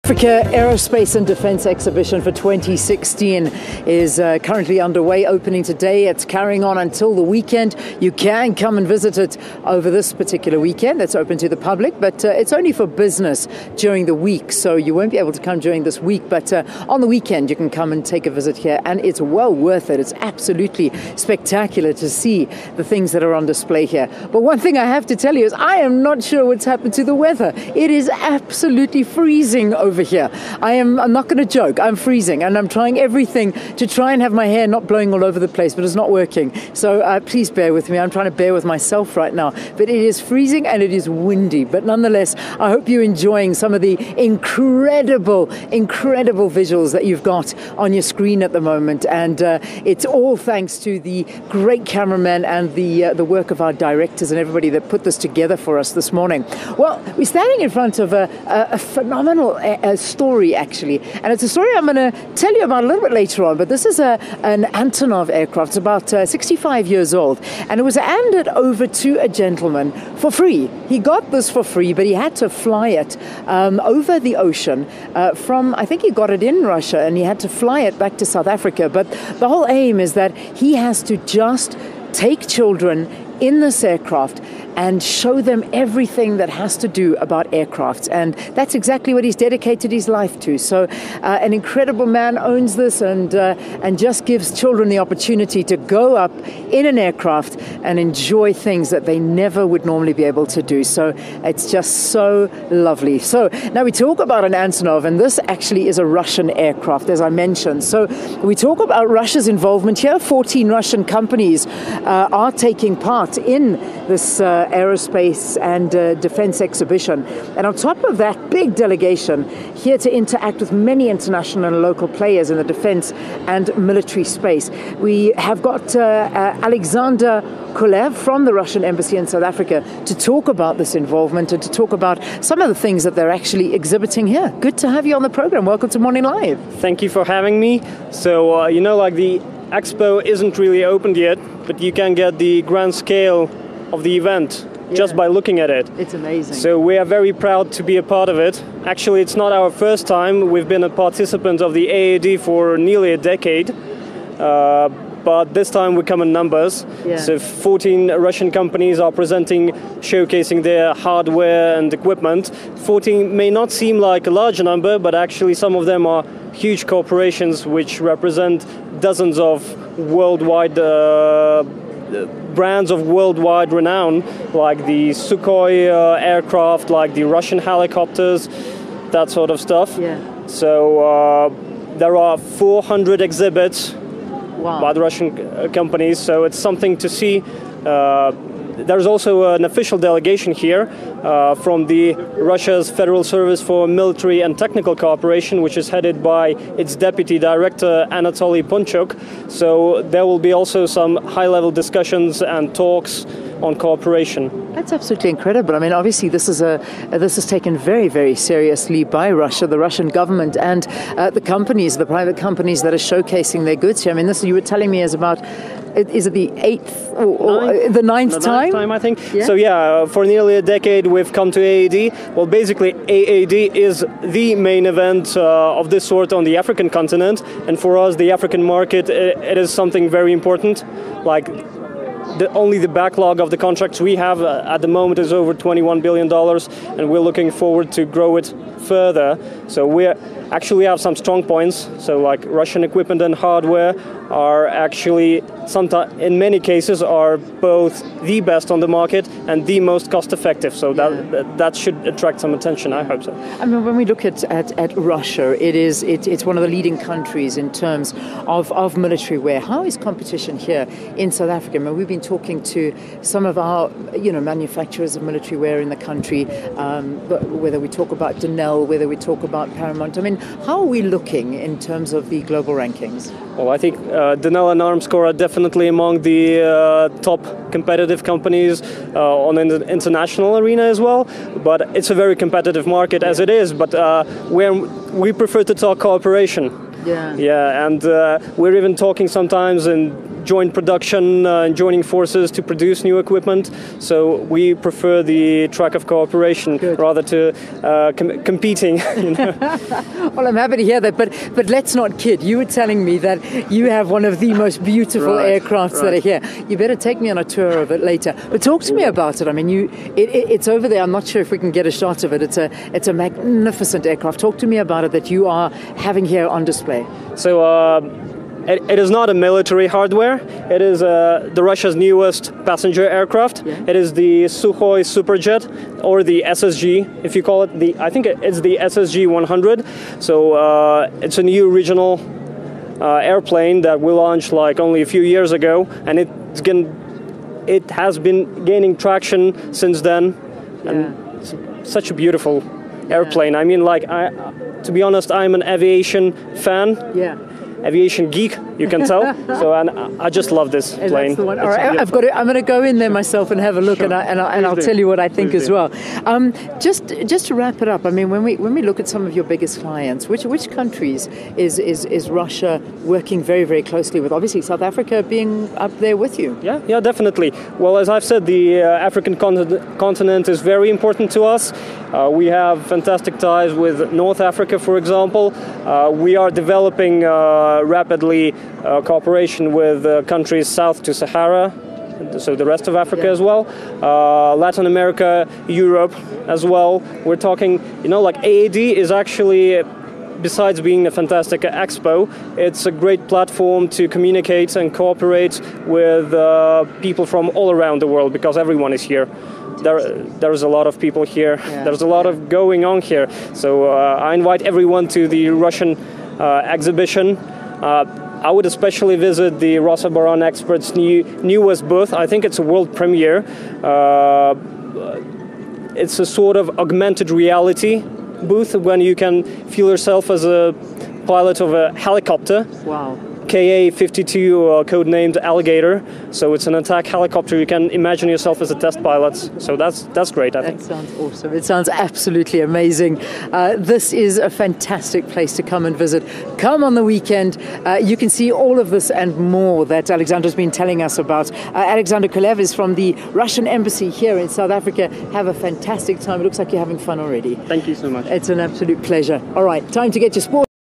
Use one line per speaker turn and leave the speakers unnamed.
Africa Aerospace and Defence Exhibition for 2016 is currently underway, opening today. It's carrying on until the weekend. You can come and visit it over this particular weekend. It's open to the public, but it's only for business during the week, so you won't be able to come during this week, but on the weekend you can come and take a visit here, and it's well worth it. It's absolutely spectacular to see the things that are on display here. But one thing I have to tell you is I am not sure what's happened to the weather. It is absolutely freezing over here. I'm not going to joke. I'm freezing, and I'm trying everything to try and have my hair not blowing all over the place, but it's not working. So please bear with me. I'm trying to bear with myself right now. But it is freezing and it is windy. But nonetheless, I hope you're enjoying some of the incredible visuals that you've got on your screen at the moment. And it's all thanks to the great cameramen and the work of our directors and everybody that put this together for us this morning. Well, we're standing in front of a phenomenal story, actually, and it's a story I'm going to tell you about a little bit later on. But this is an Antonov aircraft. It's about 65 years old, and it was handed over to a gentleman for free. He got this for free, but he had to fly it over the ocean from, I think he got it in Russia, and he had to fly it back to South Africa. But the whole aim is that he has to just take children in this aircraft and show them everything that has to do about aircraft. And that's exactly what he's dedicated his life to. So an incredible man owns this and just gives children the opportunity to go up in an aircraft and enjoy things that they never would normally be able to do. So it's just so lovely. So now we talk about an Antonov, and this actually is a Russian aircraft, as I mentioned. So we talk about Russia's involvement here. 14 Russian companies are taking part in this Aerospace and Defence Exhibition. And on top of that, big delegation here to interact with many international and local players in the defence and military space. We have got Alexander Kulev from the Russian Embassy in South Africa to talk about this involvement and to talk about some of the things that they're actually exhibiting here. Good to have you on the program. Welcome to Morning Live.
Thank you for having me. So, the expo isn't really opened yet, but you can get the grand scale of the event just by looking at it.
It's amazing.
So we are very proud to be a part of it. Actually, it's not our first time. We've been a participant of the AAD for nearly a decade. But this time we come in numbers.
Yeah.
So 14 Russian companies are presenting, showcasing their hardware and equipment. 14 may not seem like a large number, but actually some of them are huge corporations which represent dozens of worldwide brands of worldwide renown, like the Sukhoi aircraft, like the Russian helicopters, that sort of stuff.
Yeah.
So there are 400 exhibits.
Wow.
By the Russian companies, so it's something to see. There's also an official delegation here from the Russia's Federal Service for Military and Technical Cooperation, which is headed by its deputy director Anatoly Ponchuk. So there will be also some high-level discussions and talks on cooperation.
That's absolutely incredible. I mean, obviously this is taken very, very seriously by Russia, the Russian government, and the companies, the private companies that are showcasing their goods here. I mean, this you were telling me is about, is it the eighth or the ninth time?
I think.
Yeah.
So for nearly a decade we've come to AAD. Well, basically AAD is the main event of this sort on the African continent, and for us the African market, it is something very important. Like only the backlog of the contracts we have at the moment is over $21 billion, and we're looking forward to grow it further. So we actually have some strong points. So like Russian equipment and hardware are actually sometimes, in many cases, are both the best on the market and the most cost effective. So that should attract some attention. I hope so.
I mean, when we look at Russia, it's one of the leading countries in terms of military wear. How is competition here in South Africa? I mean, we've been talking to some of our manufacturers of military wear in the country, whether we talk about Denel, whether we talk about Paramount. I mean, how are we looking in terms of the global rankings?
Well, I think Denel and Armscor are definitely among the top competitive companies on an international arena as well. But it's a very competitive market as it is. But we prefer to talk cooperation.
Yeah.
Yeah, and we're even talking sometimes in joint production, joining forces to produce new equipment. So we prefer the track of cooperation rather to competing. You know?
Well, I'm happy to hear that, but let's not kid. You were telling me that you have one of the most beautiful aircrafts that are here. You better take me on a tour of it later. But talk to me about it. I mean, it's over there. I'm not sure if we can get a shot of it. It's a magnificent aircraft. Talk to me about it that you are having here on display.
So it is not a military hardware. It is the Russia's newest passenger aircraft. Yeah. It is the Sukhoi Superjet, or the SSG, if you call it. I think it's the SSG 100. So it's a new regional airplane that we launched like only a few years ago, and it has been gaining traction since then. Yeah. And it's such a beautiful airplane. I mean, like, to be honest, I'm an aviation fan. Yeah. Aviation geek, you can tell. So, and I just love this plane.
That's the one. All right, I'm going to go in there myself and have a look, and I'll tell you what I think as well. Just to wrap it up, I mean, when we look at some of your biggest clients, which countries is Russia working very, very closely with? Obviously, South Africa being up there with you.
Yeah, definitely. Well, as I've said, the African continent is very important to us. We have fantastic ties with North Africa, for example. We are developing rapidly cooperation with countries south to Sahara, so the rest of Africa as well, Latin America, Europe as well. We're talking, like AAD is actually, besides being a fantastic expo, it's a great platform to communicate and cooperate with people from all around the world, because everyone is here. There's a lot of people here. Yeah. There's a lot of going on here. So I invite everyone to the Russian exhibition. I would especially visit the Rosa Baron Experts' newest booth. I think it's a world premiere. It's a sort of augmented reality booth when you can feel yourself as a pilot of a helicopter.
Wow.
KA-52, codenamed Alligator. So it's an attack helicopter. You can imagine yourself as a test pilot. So that's great, I think.
That sounds awesome. It sounds absolutely amazing. This is a fantastic place to come and visit. Come on the weekend. You can see all of this and more that Alexander's been telling us about. Alexander Kolev is from the Russian Embassy here in South Africa. Have a fantastic time. It looks like you're having fun already.
Thank you so much.
It's an absolute pleasure. All right, time to get your sport